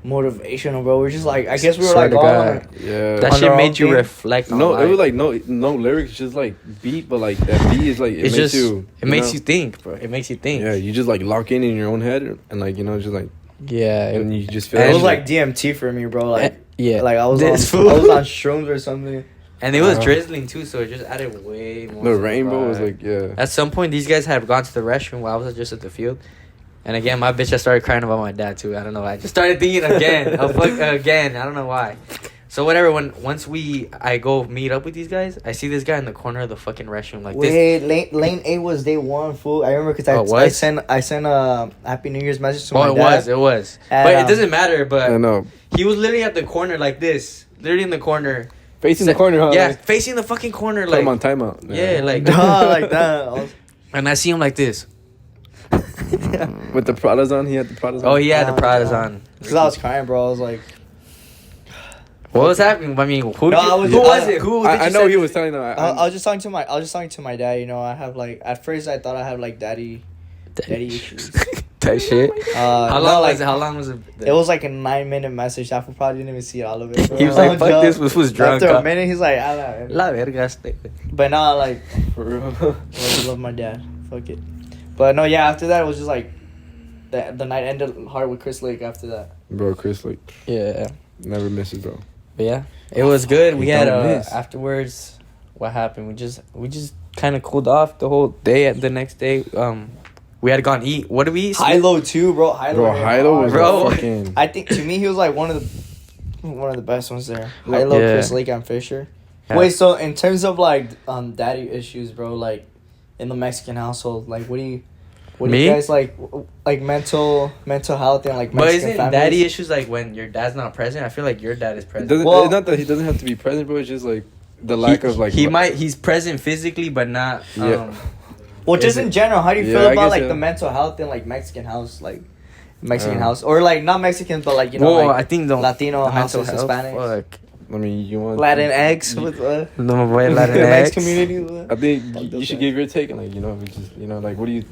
motivational, bro. We're just like, I guess we were Swear like to all God. on Yeah. That On shit our made own you thing. reflect on No, life. it was like no lyrics, just like beat, but like that beat is like it It's makes just you. it makes know? you think, bro. It makes you think. Yeah, you just like lock in your own head and like just like Yeah. and you just feel. It And- was like DMT for me, bro. Like, yeah. like I was This on fool. shrooms or something. And it was Uh-huh. drizzling too, so it just added way more. the to rainbow was vibe. like yeah. At some point, these guys had gone to the restroom while I was just at the field. And again, my bitch, I started crying about my dad too. I don't know why. I just started thinking again. Again. I don't know why. So whatever. Once I go meet up with these guys, I see this guy in the corner of the fucking restroom like this. Wait, Lane 8 was day one, fool. I remember because Oh, it I was? sent a Happy New Year's message to my Oh, dad. it was. And, But it doesn't matter. I But know. he was literally at the corner like this, literally in the corner. Facing the corner, huh? Yeah, Like, facing the fucking corner, put him on like timeout. yeah, like. Duh, like that. I was- And I see him like this. With the Pradas on, he had the Pradas on. Oh, he had the Oh, Pradas yeah. on. Because I was crying, bro. I was like, What was happening? I mean, who? No, I was- who was it? Who? did I you know send he me? was telling them. I was just talking to my dad. You know, I have like at first I thought I had like daddy issues. That shit. How no, long like, was it? How long was it? It was like a 9-minute message. I probably didn't even see all of it. Bro. He was like, "Fuck this." Was drunk. After a minute, he's like, "I love it." La verga, este. But now, like, For real. I love my dad. Fuck it. But no, yeah. After that, it was just like the night ended hard with Chris Lake. After that, Bro, Chris, like, Yeah. never misses, bro. But yeah, it was good. We You had don't miss. afterwards. What happened? We just kind of cooled off the whole day. The next day, we had gone eat. What did we eat? Hilo too, bro. Bro, Hilo was Bro. fucking. I think to me he was like one of the best ones there. Hilo, Yeah. Chris Lake, and Fisher. Yeah. Wait, so in terms of like daddy issues, bro, like in the Mexican household, like what do you Me? guys like mental health and like Mexican But isn't families? daddy issues like when your dad's not present? I feel like your dad is present. Well- It's not that he doesn't have to be present, bro. It's just like the lack of like. He's present physically, but not. Yeah. Well, just Is in it- general, how do you Yeah, feel I about guess, like yeah. the mental health in like Mexican house, like Mexican house, or like not Mexican, but like you know, Well, like I think the Latino mental houses, health, Hispanics, fuck. I mean, you want Latin eggs with No me voy a the Latin Mex ex. community. I think you should give your take and like we just like what do you?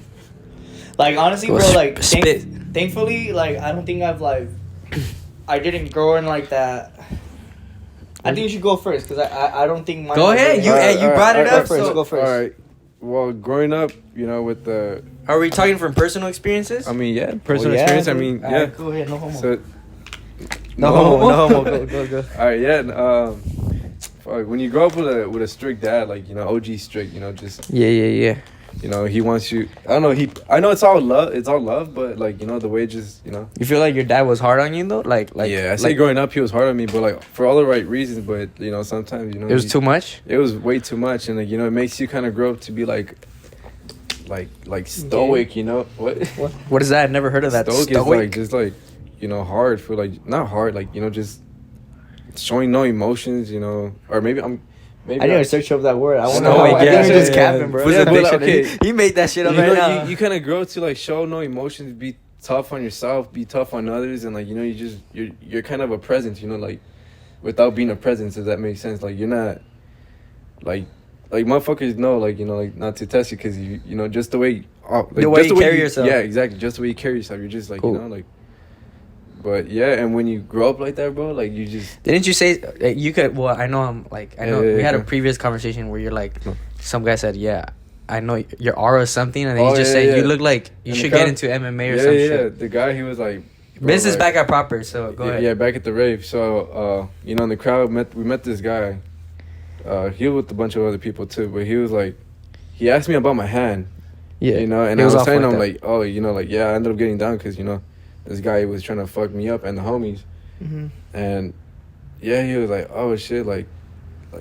Like honestly, Well, bro, like spit. thankfully, like I don't think I've like I didn't grow in like that. I think you should go first because I don't think mine. Go was ahead, really- you- hey, you brought it Go up, first. so- Go first. All right. Well, growing up, with the, Are we talking from personal experiences? I mean, yeah, personal yeah, experience. I dude. mean, yeah. Alright, go ahead. No homo. So, no homo. Go. All right, yeah. Fuck, when you grow up with a strict dad, like OG strict, just Yeah. he wants you. I don't know. I know it's all love, but like the way just You feel like your dad was hard on you though, like yeah. I say growing up he was hard on me, but like for all the right reasons. But sometimes it was too much. It was way too much, and like it makes you kind of grow up to be like stoic. What? What is that? I've never heard of that. Stoic is like just like hard for like not hard like just showing no emotions. Or maybe I'm. Maybe I didn't search up that word. I want to Stoic, know. I think yeah, you're just yeah, capping, bro. Who's Yeah, a but, like, dictionary? okay. He made that shit up You right know, now. you kind of grow to like show no emotions, be tough on yourself, be tough on others, and like you're kind of a presence, like without being a presence. Does that make sense? Like you're not like motherfuckers know, like not to test you because just the way The way you carry yourself. Yeah, exactly. Just the way you carry yourself. You're just like Cool. like. But yeah, and when you grow up like that, bro, like you just Didn't you say you could? Well, I know Yeah, we had a yeah. previous conversation where you're like, No. some guy said, yeah, I know your aura is something, and then Oh, he just yeah, said yeah. you look like you In the should crowd? get into MMA or yeah, some yeah. shit. The guy, he was like, bro, Business like- back at proper, so go ahead. Yeah, back at the rave. So, in the crowd, we met this guy. He was with a bunch of other people too, but he was like, he asked me about my hand. Yeah, And He I was all saying, fucked I'm up. like, oh, yeah, I ended up getting down because this guy was trying to fuck me up and the homies, and yeah, he was like, oh shit, like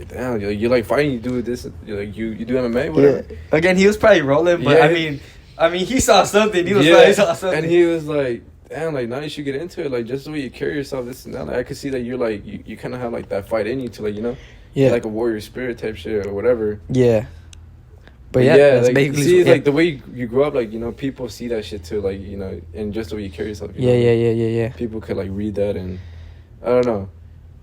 damn, you're like fighting, you do this, you do MMA, whatever. Again, he was probably rolling, but Yeah, I mean, he saw something. He was Yeah, probably saw something. and he was like, damn, like now you should get into it, like just the way you carry yourself, this and that. Like, I could see that you're like you kind of have like that fight in you to yeah, like a warrior spirit type shit or whatever. yeah. But yeah, that's like, basically see, it's yeah. like the way you grow up, like people see that shit too, like and just the way you carry yourself. You know? Yeah. People could like read that, and I don't know,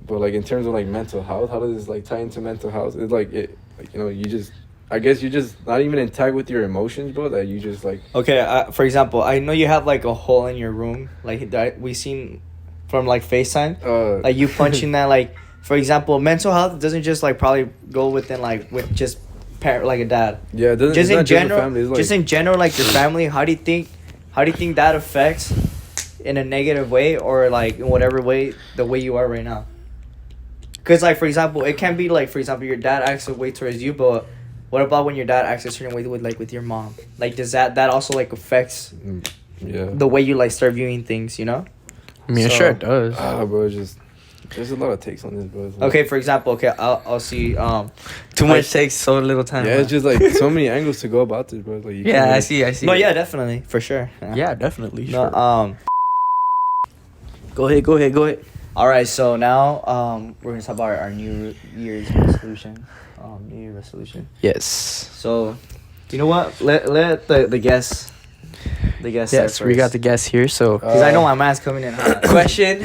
but like in terms of like mental health, how does this like tie into mental health? It's like you just, I guess you're just not even in tag with your emotions, bro. That you just like. Okay, for example, I know you have like a hole in your room, like that we seen from like FaceTime, like you punching that. Like for example, mental health doesn't just like probably go within like with just parent like a dad. Yeah, it doesn't, Just it's in not general, just, family, it's like, just in general, like your family. How do you think that affects in a negative way or like in whatever way the way you are right now? Because like for example, it can be like for example your dad acts a way towards you, but what about when your dad acts a certain way with your mom? Like does that also like affects yeah. the way you like start viewing things? I mean, So- sure it does. Bro, it's just there's a lot of takes on this, bro. It's like- Okay, for example, I'll see. Too much takes so little time. Yeah, huh? it's just like so many angles to go about this, bro. Like you Yeah, can't, I see. No, yeah, definitely, for sure. Yeah, definitely. No, Sure. Go ahead. All right, so now we're gonna talk about our New Year's resolution. New Year resolution. Yes. So, you know what? Let the guests. Yes, we got the guest here. So, Because I know my man's coming in hot. question: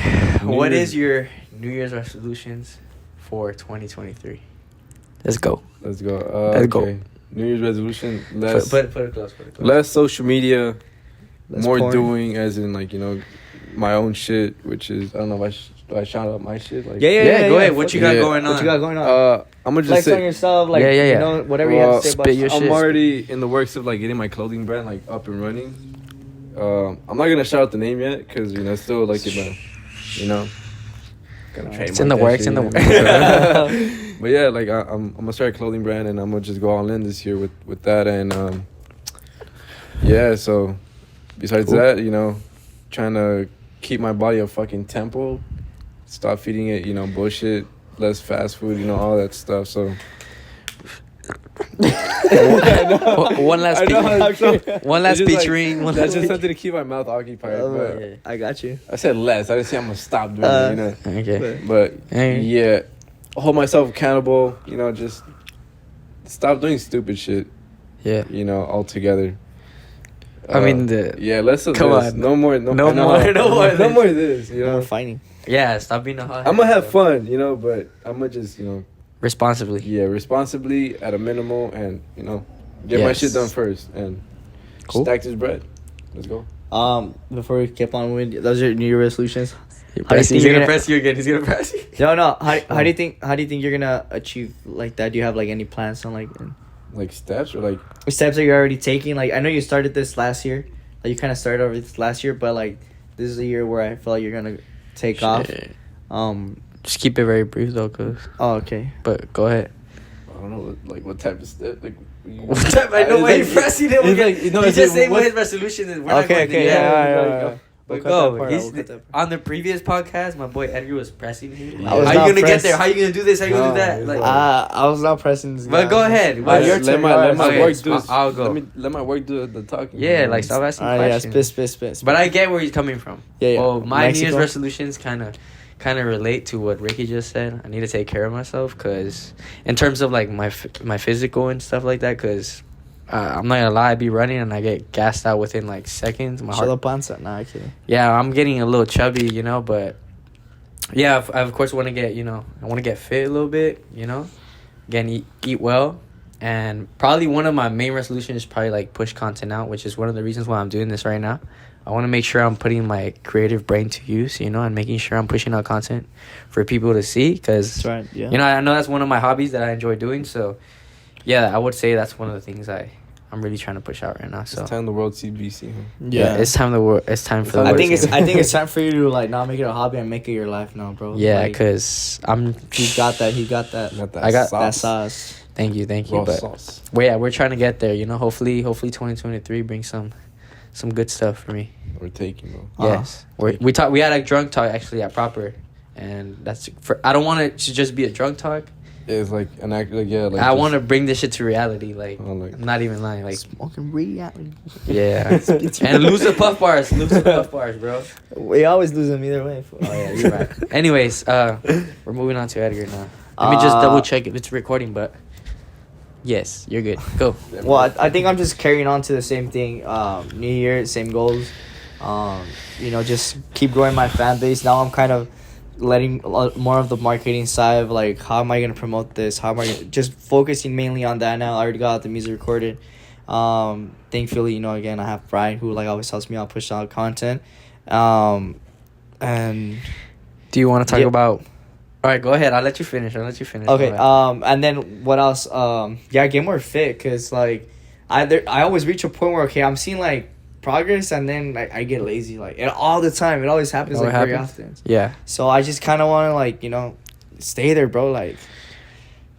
What Year's- is your New Year's resolutions for 2023? Let's go. Let's go. Let's go. New Year's resolution: less Put it close. less social media, more porn. doing, as in like, you know, my own shit, which is, I don't know if do I shout out my shit? Like, Yeah, go ahead. What you got going on? What you got going on? I'm gonna just Flex say, on yourself, like, Yeah. you know, whatever you have to say about spit your yourself. I'm already in the works of like getting my clothing brand like up and running. I'm not gonna shout out the name yet because, you know, it's still like, you know, It's in the works. But yeah, like I'm gonna start a clothing brand and I'm gonna just go all in this year with that. And yeah, so besides that, you know, trying to keep my body a fucking temple, stop feeding it, you know, bullshit, less fast food, you know, all that stuff. So one last featuring. That's just something to keep my mouth occupied. But I got you. I said less. I didn't say I'm gonna stop doing it, you know. Okay. But Hey. yeah, hold myself accountable. You know, just stop doing stupid shit. Yeah. You know, altogether. I mean, less of come this. on. No more. No more of this. You No know, more fighting. Yeah, stop being a hot. I'm gonna have fun. You know, but I'm gonna just, you know, responsibly. yeah, responsibly at a minimal, and, you know, get my Yes. shit done first and Cool. stack this bread. Let's go. Before we keep on moving, those are New Year resolutions. He's gonna press you again. He's gonna press you. No. How do you think you're gonna achieve like that? Do you have like any plans on like Like steps or like steps that you're already taking? Like, I know you started this last year. Like, you kind of started over this last year, but like this is a year where I feel like you're gonna take off. Just keep it very brief though, cause. Oh, okay. But go ahead. I don't know, like what type of step, like. What type? I know why you're pressing him. It's like, you know, He's it's just saying what- what his resolution is. We're not Okay, going to okay, do that. yeah. But We'll cut that go. part out, He's we'll cut that on the previous podcast. My boy Edgar was pressing him. I was How you not gonna get pressed. there? How you gonna do this? How you gonna do that? No, Like, I was not pressing this but guy. go ahead. Your Well, turn, let my Okay, work do it. I'll go. Let my work do the talking. Yeah, like stop asking questions. Spit. But I get where he's coming from. Yeah. Well, my New Year's Mexico? resolutions kind of relate to what Ricky just said. I need to take care of myself because in terms of like my physical and stuff like that, because I'm not gonna lie, I be running and I get gassed out within like seconds. My heart. Cholo panza. Nah, I'm kidding. Yeah, I'm getting a little chubby, you know, but yeah, I of course want to get, you know, I want to get fit a little bit, you know, again, eat well. And probably one of my main resolutions is probably like push content out, which is one of the reasons why I'm doing this right now. I want to make sure I'm putting my creative brain to use, you know, and making sure I'm pushing out content for people to see because, That's right. Yeah. you know, I know that's one of my hobbies that I enjoy doing. So, yeah, I would say that's one of the things I'm really trying to push out right now. So It's time the world CBC. Huh? yeah, it's time It's time for the I world think to- it's time for you to like not make it a hobby and make it your life now, bro. yeah, Like, because I'm. he got that. Got that I got That sauce. Thank you. raw But sauce. yeah, we're trying to get there. You know, hopefully 2023 brings some good stuff for me. We're taking, bro. Yes, we had a drunk talk actually at Proper, and that's for. I don't want it to just be a drunk talk. It's like an act, like yeah. Like I want to bring this shit to reality. Like, Oh, like- I'm not even lying. Like, Smoking reality. yeah, and lose the puff bars, bro. We always lose them either way. Oh yeah, you're right. Anyways, we're moving on to Edgar now. Let me just double check if it's recording, but yes, you're good. Go. Well, I think I'm just carrying on to the same thing. New Year, same goals. You know, just keep growing my fan base. Now I'm kind of letting more of the marketing side of like, how am I going to promote this? How am I just focusing mainly on that now. I already got the music recorded. Thankfully, you know, again, I have Brian who like always helps me out push out content. And Do you want to talk Yeah. about? All right, go ahead. I'll let you finish. okay. Go ahead. And then what else? Yeah, get more fit because like I always reach a point where okay, I'm seeing like progress and then like I get lazy like all the time. It always happens Oh, it like very happens? often. Yeah. So I just kind of want to like, you know, stay there, bro. Like,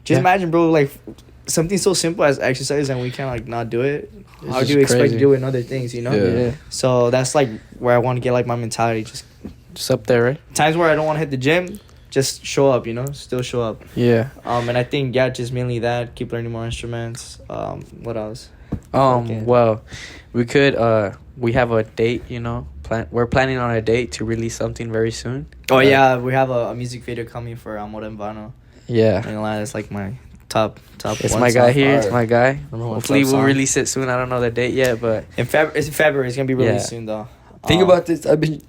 just Yeah. imagine, bro, like something so simple as exercise and we can like not do it. How just do you expect crazy. to do it in other things, you know? Yeah. So that's like where I want to get like my mentality. Just up there, right? times where I don't want to hit the gym, just show up, you know, still show up. Yeah. And I think yeah, just mainly that. Keep learning more instruments. What else? Okay. Well, we could. We have a date. You know, we're planning on a date to release something very soon. Oh yeah, we have a music video coming for Moda and Vano. Yeah. And that's like my top. It's one my guy song. here. It's my guy. Number one Hopefully, top we'll song. release it soon. I don't know the date yet, but It's in February. It's gonna be released Yeah. soon though. think about this. I've been.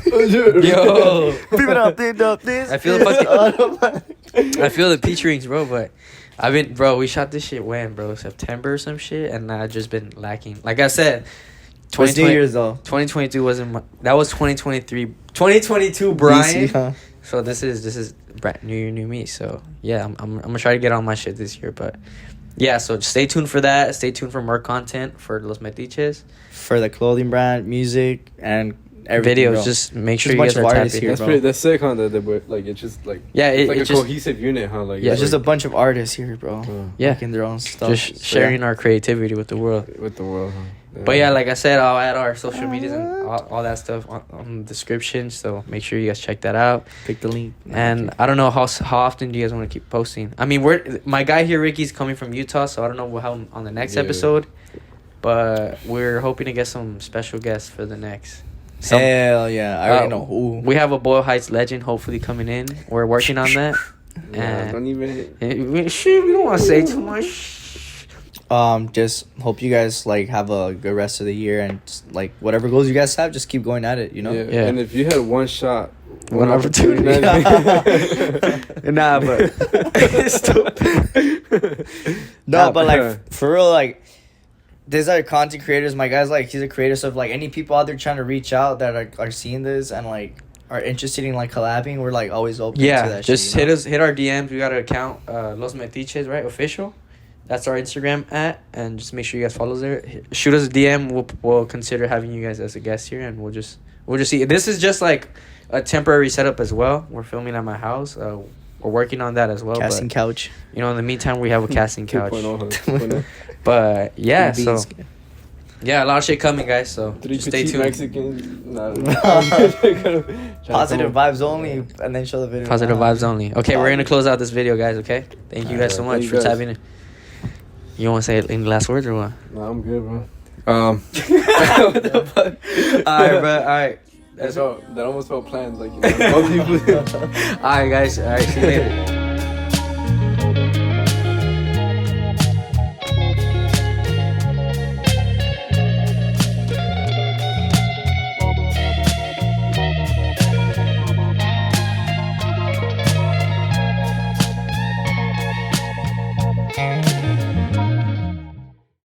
Yo. I feel I feel the peach rings, bro. But we shot this shit when, bro, September or some shit, and I've just been lacking. Like I said, What's New Year's though? 2022 wasn't my, that was 2023. 2022, Brian. BC, huh? So this is brand new year, new me. So yeah, I'm gonna try to get on my shit this year, but yeah. So just stay tuned for that. Stay tuned for more content for Los Metiches. For the clothing brand, music, and everything. Videos. Bro. Just make sure There's you a guys bunch are of tapped artists in. here, That's bro. pretty. That's sick, huh? Like it's just like Yeah, it's like it's a just cohesive unit, huh? Like Yeah, It's it's just a like, bunch of artists here, bro. Yeah. Making their own stuff. just So, sharing our creativity with the world. with the world, huh? But yeah, like I said, I'll add our social medias and all that stuff on the description. So make sure you guys check that out. Pick the link. And I don't know how often do you guys want to keep posting. I mean, my guy here, Ricky's coming from Utah, so I don't know how on the next Yeah. episode. But we're hoping to get some special guests for the next. Hell yeah. I already know who. We have a Boyle Heights legend hopefully coming in. We're working on that. Yeah, And don't even. we don't want to say too much. Just hope you guys like have a good rest of the year, and just, like whatever goals you guys have, just keep going at it, you know. Yeah. And if you had one shot, One opportunity. Nah, but stupid. No, but like for real, like these are content creators. My guy's like he's a creator, so if like any people out there trying to reach out that are seeing this and like are interested in like collabing, we're like always open to Yeah, that just shit, you know? hit our DMs. We got an account, Los Metiches, right? Official. That's our Instagram and just make sure you guys follow there. Shoot us a DM. We'll consider having you guys as a guest here, and we'll just see. This is just like a temporary setup as well. We're filming at my house. We're working on that as well. Casting but, couch. You know, in the meantime, we have a casting couch. 2.0, huh? 2.0. But yeah, Three so beans. yeah, a lot of shit coming, guys. So Three just stay petite tuned. Mexicans. Nah. Positive vibes only, and then show the video. Positive vibes only. Okay, we're gonna close out this video, guys. Okay, thank you guys so much Thank you for guys. tapping in. You want to say any last words or what? Nah, I'm good, bro. What the fuck? All right, bro. All right. That almost felt planned. Like, you know, most people. All right, guys. All right. See you later.